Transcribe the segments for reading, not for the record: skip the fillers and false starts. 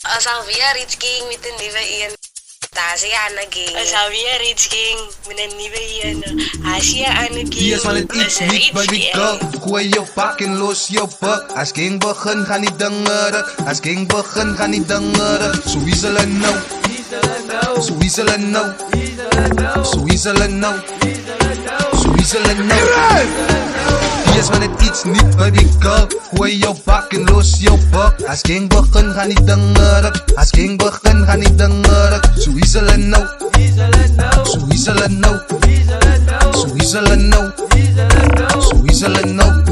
Zou weer iets ging met een nieuwe een. Asiana ging. Zou weer iets ging met een nieuwe een. Asiana ging. Hier is maar net iets niet, baby girl. Gooi je pak en los je pak. Als ging begin, ga niet dingeren. Als ging begin, ga niet dingeren. Zo wiezelen nou. Zo wiezelen nou. Zo wiezelen nou. Zo wiezelen nou. Hier is maar net iets niet, baby girl. Gooi je pak en los je pak. Als ging begin, ga niet dingeren. Als ging begin, ga niet dingeren. Zo wiezelen nou. Zo wiezelen nou. Zo wiezelen nou. Zo wiezelen nou.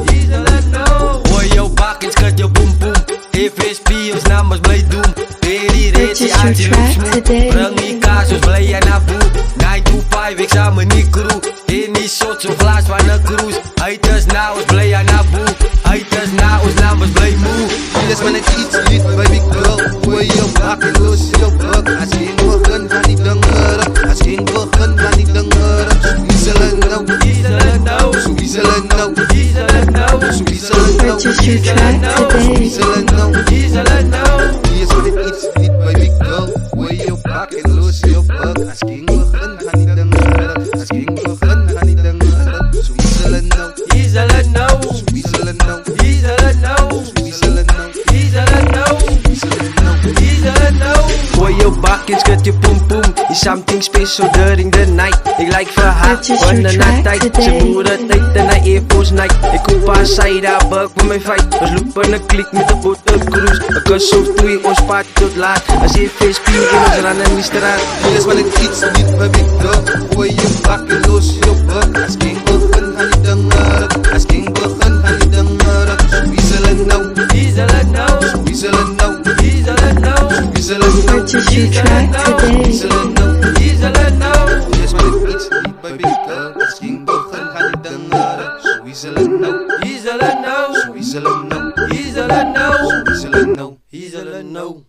Gooi jou bak en schud je boem boem. FSP ons namens blij doen. Purchase your track today. Breng die kaas ons blij en naboe. 9 to 5 ik samen die crew. In die shot zo'n glaas van een cruise. Uit is na ons blij en naboe. Uit is na ons namens blij moe. Hier is maar net iets niet, baby girl. Gooi je bak en los je bak. Als geen begin, ga niet dingeren. Als geen begin, ga niet dingeren. Zo wiezelen nou. Zo wiezelen nou. Zo wiezelen nou. Purchase your track Zo today. wiezelen nou. Hier is maar net iets niet, baby girl. Gooi je bak en los je bak. Als geen begin, ga niet dingeren. Als geen begin, ga niet dingeren. Zo wiezelen nou. Zo wiezelen nou. Zo wiezelen nou. Gooi je bak en schud je poem poem. Is something special during the night. Ik like verhaal van de nachttijd. Ze boeren tijd en hij Air Force night. Ik koop haar side up, buk voor mijn fight. We lopen een klik met de botercruise. Een kus of twee, ons paard tot laat. Als je FSP in ons rennen niet straat. Hier is maar net iets niet, baby girl. Gooi je bak en los je bak. Als geen begin, ga niet dingeren. Als geen begin, ga niet dingeren. Zo wiezelen nou. Zo wiezelen nou. Zo wiezelen nou. Purchase your track today. Wiezelen nou. Hier is maar net iets niet, baby girl. Als geen begin, ga niet dingeren. Zo wiezelen nou. Zo wiezelen nou. Zo wiezelen nou.